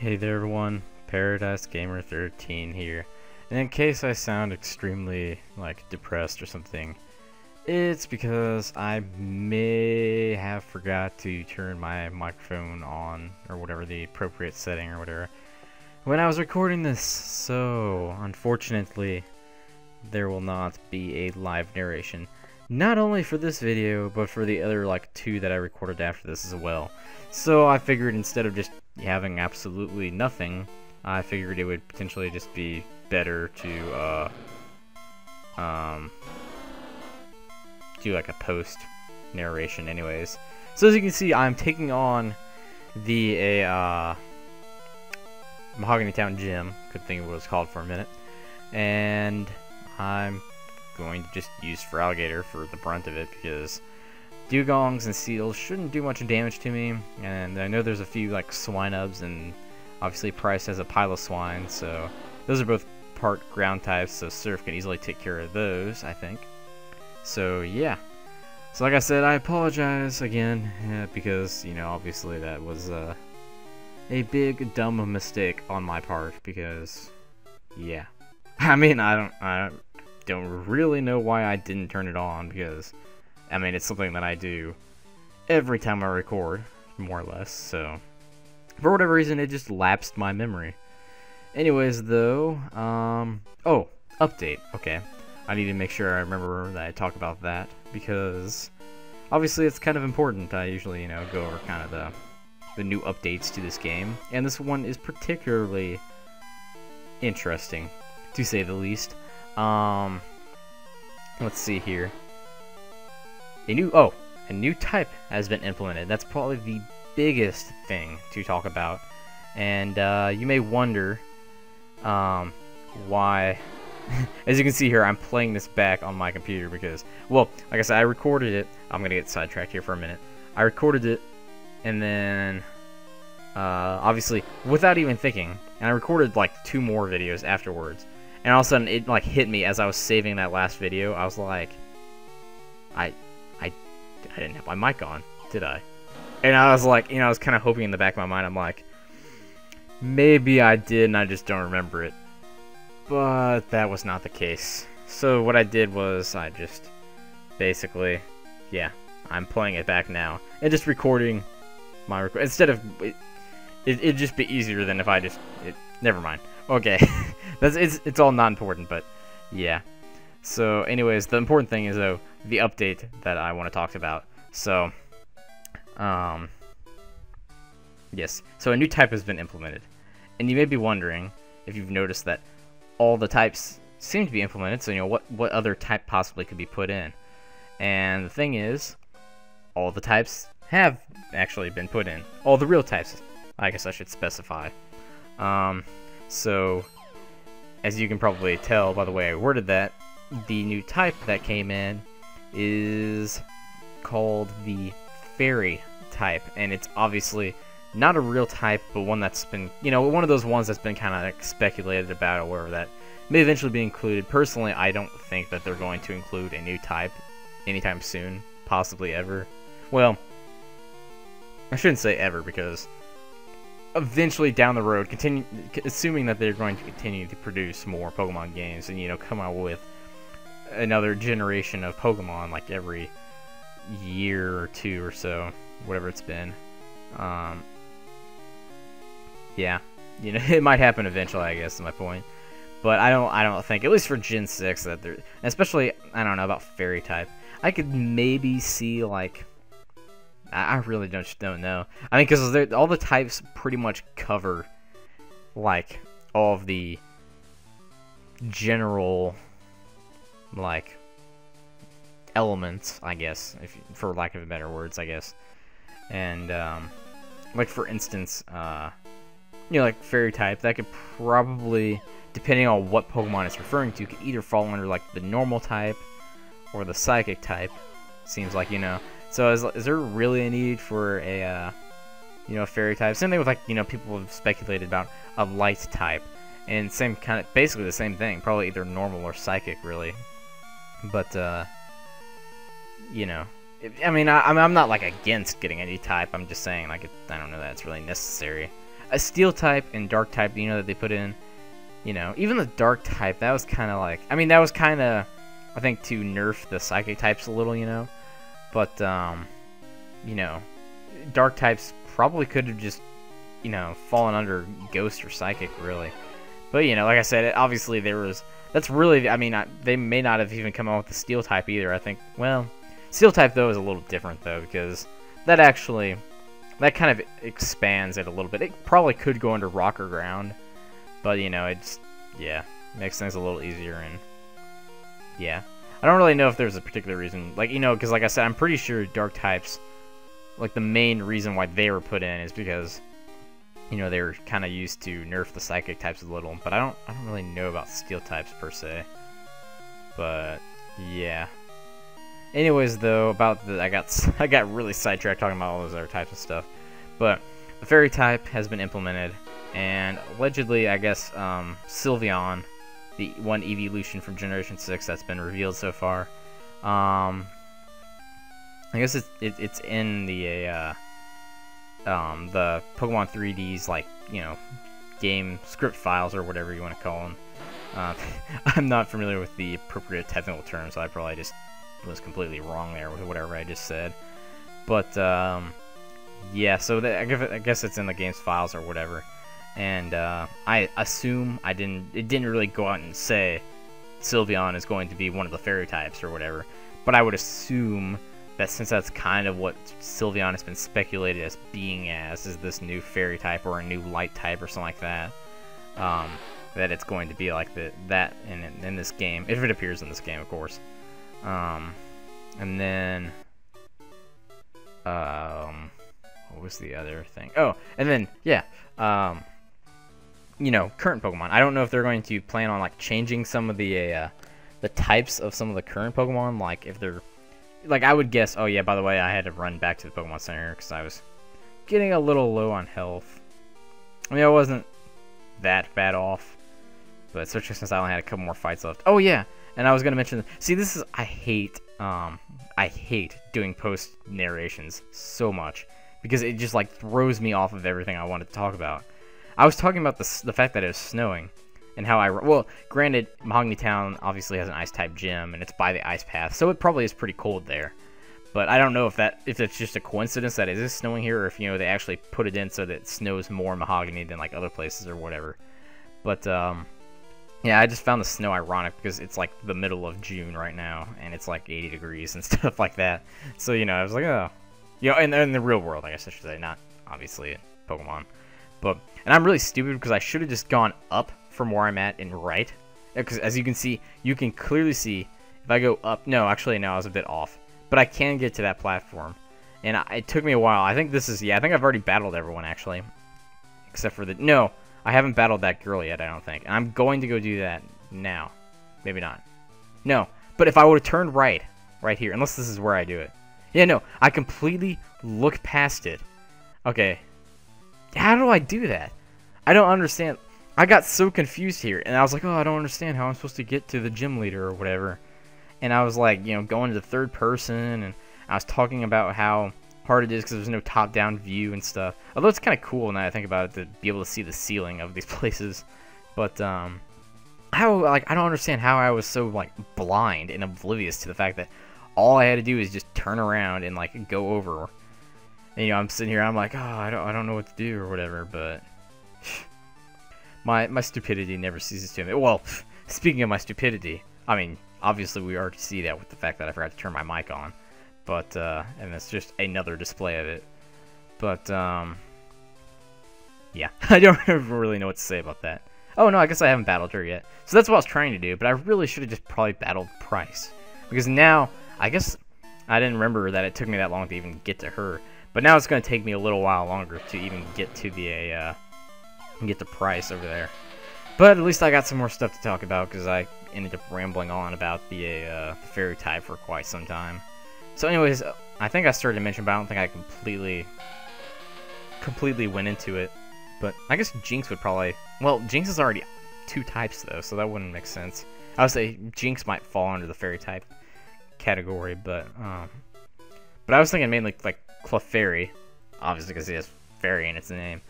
Hey there everyone, Paradise Gamer 13 here, and in case I sound extremely depressed or something, it's because I may have forgot to turn my microphone on or whatever the appropriate setting or whatever when I was recording this, so unfortunately there will not be a live narration, not only for this video but for the other two that I recorded after this as well. So I figured instead of just having absolutely nothing, I figured it would potentially just be better to do a post narration anyways. So as you can see, I'm taking on the Mahogany Town gym, couldn't think of what it was called for a minute, and I'm going to just use for alligator for the brunt of it because dugongs and seals shouldn't do much damage to me, and I know there's a few swine-ubs, and obviously Pryce has a pile of swine, so those are both part ground types, so Surf can easily take care of those, I think. So yeah, so like I said, I apologize again because obviously that was a big dumb mistake on my part, because yeah, I mean I don't really know why I didn't turn it on, because I mean, it's something that I do every time I record, more or less, so for whatever reason, it just lapsed my memory. Anyways, though, oh, update, okay. I need to make sure I remember that I talk about that, because obviously it's kind of important. I usually, go over kind of the new updates to this game, and this one is particularly interesting, to say the least. Let's see here. A new type has been implemented. That's probably the biggest thing to talk about. And you may wonder why. As you can see here, I'm playing this back on my computer because, well, like I said, I recorded it. I'm gonna get sidetracked here for a minute. I recorded it, and then obviously without even thinking, and I recorded 2 more videos afterwards. And all of a sudden, it hit me as I was saving that last video. I was like, I didn't have my mic on, did I? And I was like, I was kind of hoping in the back of my mind, I'm like, maybe I did and I just don't remember it. But that was not the case. So what I did was I just basically, yeah, I'm playing it back now and just recording my instead of it'd just be easier than if I just never mind. Okay, it's all not important, but yeah. So anyways, the important thing is though the update that I want to talk about. So yes, so a new type has been implemented, and you may be wondering if you've noticed that all the types seem to be implemented. So what other type possibly could be put in? And the thing is, all the types have actually been put in. All the real types, I guess I should specify. So as you can probably tell by the way I worded that, the new type that came in is called the fairy type, and it's obviously not a real type, but one that's been, one of those ones that's been kind of speculated about, or whatever, that may eventually be included. Personally, I don't think that they're going to include a new type anytime soon, possibly ever. Well, I shouldn't say ever, because eventually down the road, assuming that they're going to continue to produce more Pokemon games and come out with another generation of Pokemon every year or 2 or so, whatever it's been. Yeah, it might happen eventually, I guess is my point. But I don't think, at least for Gen 6, that there, especially, I don't know about fairy type. I could maybe see I really don't know. I mean, because all the types pretty much cover all of the general elements, I guess, for lack of better words, I guess. And for instance, fairy type, that could probably, depending on what Pokemon it's referring to, could either fall under the normal type or the psychic type. Seems like, So is there really a need for a fairy type? Same thing with people have speculated about a light type, and same kind of, basically the same thing, probably either normal or psychic, really. But I mean, I'm not against getting any type. I'm just saying I don't know that it's really necessary. a steel type and dark type, you know, that they put in, you know, even the dark type, that was kind of like, I mean, that was kind of, I think, to nerf the psychic types a little, you know, but, you know, dark types probably could have just, you know, fallen under ghost or psychic, really. But, you know, like I said, obviously there was, that's really, I mean, they may not have even come out with the steel type either, I think. Well, steel type, though, is a little different, though, because that actually, that kind of expands it a little bit. It probably could go under rock or ground, but, you know, it's, yeah, makes things a little easier, and, yeah. I don't really know if there's a particular reason, like, you know, because, like I said, I'm pretty sure dark types, like, the main reason why they were put in is because, you know, they were kind of used to nerf the psychic types a little, but I don't really know about steel types per se. But yeah. Anyways, though, about the I got really sidetracked talking about all those other types of stuff. But the fairy type has been implemented, and allegedly, I guess, Sylveon, the one evolution from Generation 6 that's been revealed so far, I guess it's in the Pokemon 3D's, like, you know, game script files or whatever you want to call them. I'm not familiar with the appropriate technical terms, so I probably just was completely wrong there with whatever I just said. But, yeah, so I guess it's in the game's files or whatever. And, I assume it didn't really go out and say Sylveon is going to be one of the fairy types or whatever. But I would assume that since that's kind of what Sylveon has been speculated as being as, is this new fairy type or a new light type or something like that, that it's going to be like that in this game, if it appears in this game, of course. And then, what was the other thing? Oh, and then, yeah, you know, current Pokemon. I don't know if they're going to plan on, like, changing some of the types of some of the current Pokemon, like, if they're, like, I would guess, oh yeah, by the way, I had to run back to the Pokemon Center because I was getting a little low on health. I mean, I wasn't that bad off, but especially since I only had a couple more fights left. Oh yeah, and I was gonna mention, see, this is, I hate doing post narrations so much because it just, like, throws me off of everything I wanted to talk about. I was talking about the fact that it was snowing. And how well, granted, Mahogany Town obviously has an ice-type gym, and it's by the ice path, so it probably is pretty cold there. But I don't know if it's just a coincidence that it is snowing here, or if, you know, they actually put it in so that it snows more in Mahogany than, like, other places or whatever. But, yeah, I just found the snow ironic because it's, like, the middle of June right now, and it's, like, 80 degrees and stuff like that. So, you know, I was like, oh. You know, in the real world, I guess I should say, not, obviously, in Pokemon. But, and I'm really stupid because I should have just gone up from where I'm at and right, because as you can see, you can clearly see if I go up. No, actually, no, I was a bit off, but I can get to that platform, and it took me a while. I think this is, yeah, I think I've already battled everyone actually, except for no, I haven't battled that girl yet, I don't think, and I'm going to go do that now. Maybe not. No, but if I would have turned right here, unless this is where I do it. Yeah, no, I completely look past it. Okay, how do I do that? I don't understand. I got so confused here, and I was like, oh, I don't understand how I'm supposed to get to the gym leader or whatever. And I was like, you know, going to the third person, and I was talking about how hard it is because there's no top-down view and stuff. Although it's kind of cool now that I think about it to be able to see the ceiling of these places. But, how, like, I don't understand how I was so, like, blind and oblivious to the fact that all I had to do is just turn around and, like, go over. And, you know, I'm sitting here, I'm like, oh, I don't know what to do or whatever, but my stupidity never ceases to admit. Well, speaking of my stupidity, I mean, obviously we already see that with the fact that I forgot to turn my mic on, but and it's just another display of it. But yeah, I don't really know what to say about that. Oh no, I guess I haven't battled her yet. So that's what I was trying to do, but I really should have just probably battled Pryce, because now I guess I didn't remember that it took me that long to even get to her. But now it's going to take me a little while longer to even get to the Pryce over there. But at least I got some more stuff to talk about because I ended up rambling on about the fairy type for quite some time. So anyways, I think I started to mention, but I don't think I completely went into it. But I guess Jinx would probably, well, Jinx is already 2 types though, so that wouldn't make sense. I would say Jinx might fall under the fairy type category, but I was thinking mainly like Clefairy, obviously because it has fairy in its name,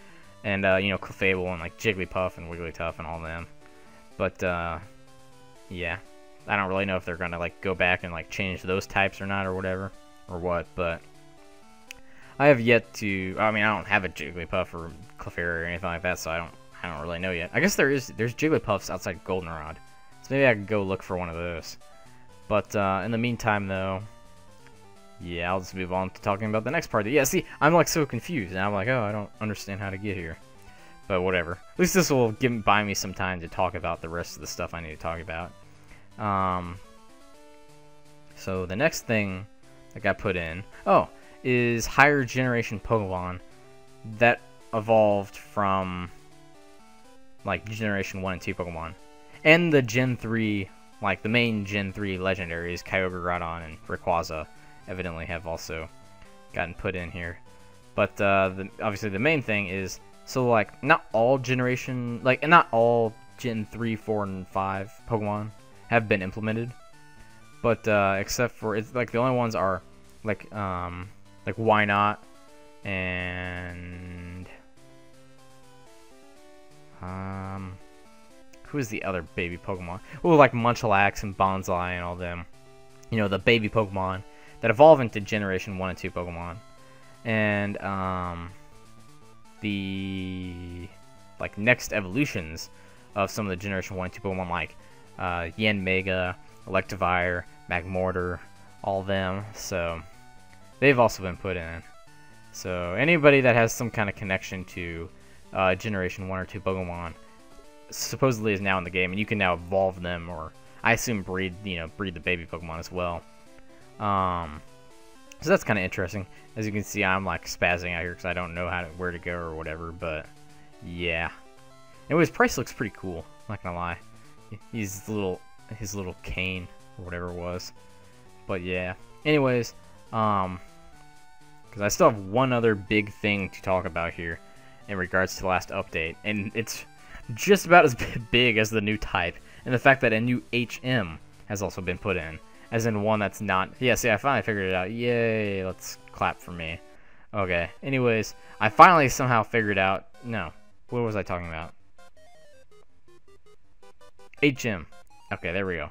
and you know, Clefable and like Jigglypuff and Wigglytuff and all them. But yeah, I don't really know if they're gonna like go back and like change those types or not or whatever or what. But I have yet to. I mean, I don't have a Jigglypuff or Clefairy or anything like that, so I don't really know yet. I guess there's Jigglypuffs outside Goldenrod, so maybe I could go look for one of those. But in the meantime, though, yeah, I'll just move on to talking about the next part. Yeah, see, I'm like so confused, and I'm like, oh, I don't understand how to get here. But whatever. At least this will buy me some time to talk about the rest of the stuff I need to talk about. So the next thing that got put in, is higher generation Pokemon that evolved from like Generation 1 and 2 Pokemon. And the Gen 3, like the main Gen 3 legendaries, Kyogre, Groudon, and Rayquaza, evidently have also gotten put in here. But obviously the main thing is, so like not all Generation, like not all Gen 3, 4, and 5 Pokemon have been implemented. But except for, it's like the only ones are like Why Not and who's the other baby Pokemon? Oh, like Munchlax and Bonsai and all them. You know, the baby Pokemon that evolve into Generation 1 and 2 Pokemon. And the like next evolutions of some of the Generation 1 and 2 Pokemon, like Yanmega, Electivire, Magmortar, all them. So they've also been put in. So anybody that has some kind of connection to Generation 1 or 2 Pokemon supposedly is now in the game, and you can now evolve them, or I assume breed the baby Pokemon as well. So that's kind of interesting. As you can see, I'm like spazzing out here because I don't know where to go or whatever. But yeah. Anyways, Pryce looks pretty cool. Not gonna lie. His little cane or whatever it was. But yeah. Anyways, because I still have one other big thing to talk about here in regards to the last update, and it's just about as big as the new type, and the fact that a new HM has also been put in, as in one that's not. Yeah, see, I finally figured it out. Yay! Let's clap for me. Okay. Anyways, I finally somehow figured out. No, what was I talking about? HM. Okay, there we go.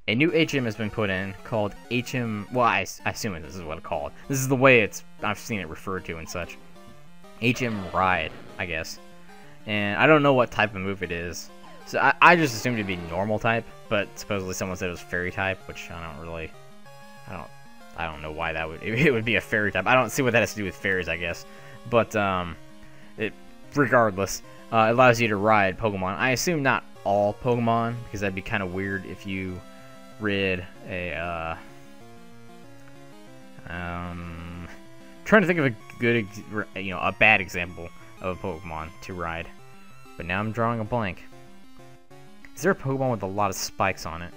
A new HM has been put in called HM. Well, I assume this is what it's called. This is the way I've seen it referred to and such. HM Ride, I guess. And I don't know what type of move it is. So I just assumed it'd be normal type, but supposedly someone said it was fairy type, which I don't know why it would be a fairy type. I don't see what that has to do with fairies, I guess. But regardless, it allows you to ride Pokemon. I assume not all Pokemon, because that'd be kind of weird if you rid a trying to think of a good, a bad example of a Pokemon to ride, but now I'm drawing a blank. Is there a Pokemon with a lot of spikes on it?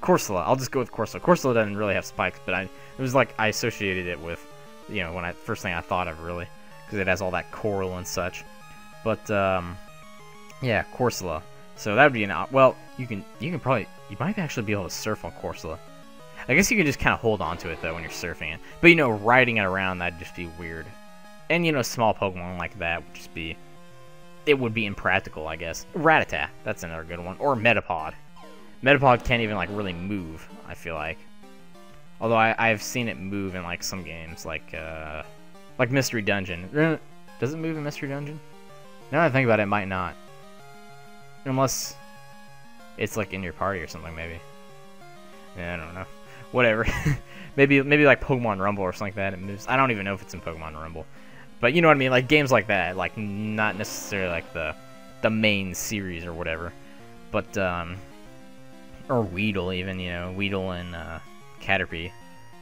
Corsola. I'll just go with Corsola. Corsola doesn't really have spikes, but it was like I associated it with, when first thing I thought of, really, because it has all that coral and such. But yeah, Corsola. So that would be well, you might actually be able to surf on Corsola. I guess you can just kind of hold on to it though when you're surfing it. But riding it around, that'd just be weird. And small Pokemon like that would just be, it would be impractical, I guess. Rattata, that's another good one. Or Metapod. Metapod can't even like really move, I feel like. Although I've seen it move in like some games, like Mystery Dungeon. Does it move in Mystery Dungeon? Now that I think about it, it might not. Unless it's like in your party or something, maybe. Yeah, I don't know. Whatever. maybe like Pokemon Rumble or something like that. It moves. I don't even know if it's in Pokemon Rumble. But you know what I mean? Like games like that, like not necessarily like the main series or whatever. But or Weedle even, Weedle and Caterpie.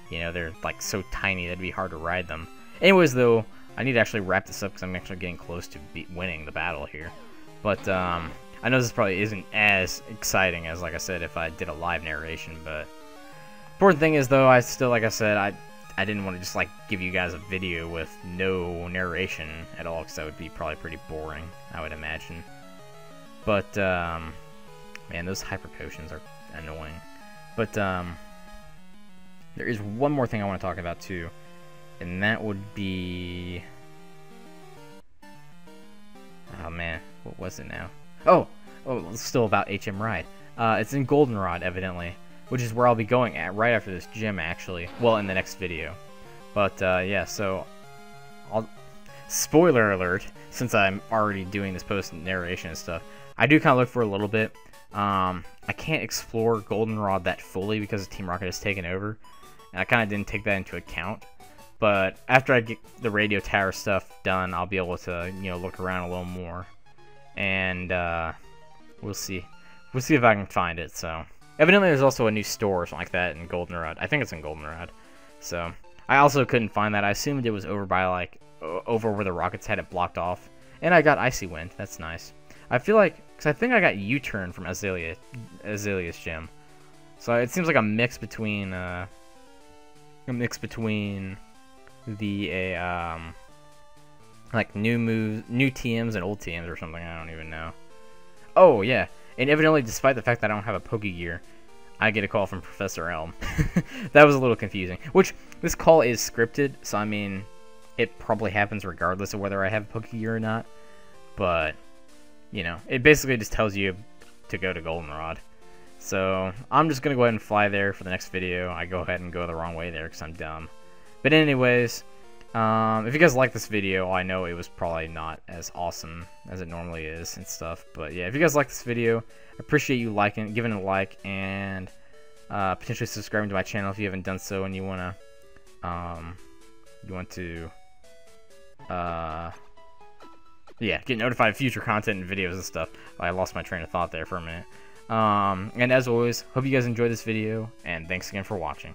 They're like so tiny that'd be hard to ride them. Anyways, though, I need to actually wrap this up because I'm actually getting close to winning the battle here. But I know this probably isn't as exciting as, like I said, if I did a live narration, but important thing is, though, I still, like I said, I didn't want to just, like, give you guys a video with no narration at all, because that would be probably pretty boring, I would imagine. But, man, those hyper potions are annoying. But, there is one more thing I want to talk about, too, and that would be Oh man, what was it now? Oh, it's still about HM Ride. It's in Goldenrod, evidently, which is where I'll be going at right after this gym, actually. Well, in the next video. But yeah, so spoiler alert, since I'm already doing this post narration and stuff, I do kind of look for a little bit. I can't explore Goldenrod that fully because Team Rocket has taken over, and I kind of didn't take that into account. But after I get the radio tower stuff done, I'll be able to, you know, look around a little more, and we'll see. We'll see if I can find it. So evidently, there's also a new store or something like that in Goldenrod. I think it's in Goldenrod. So I also couldn't find that. I assumed it was over by like over where the Rockets had it blocked off, and I got Icy Wind. That's nice. I feel like, because I think I got U-Turn from Azalea's gym. So it seems like a mix between the like new moves, new TMs and old TMs or something. I don't even know. Oh yeah, and evidently, despite the fact that I don't have a Pokegear, I get a call from Professor Elm. That was a little confusing. Which this call is scripted, so I mean, it probably happens regardless of whether I have a Pokegear or not. But you know, it basically just tells you to go to Goldenrod. So I'm just gonna go ahead and fly there for the next video. I go ahead and go the wrong way there because I'm dumb. But anyways, if you guys like this video, I know it was probably not as awesome as it normally is and stuff. But yeah, if you guys like this video, I appreciate you liking, giving it a like, and potentially subscribing to my channel if you haven't done so and you wanna yeah, get notified of future content and videos and stuff. I lost my train of thought there for a minute. And as always, hope you guys enjoyed this video, and thanks again for watching.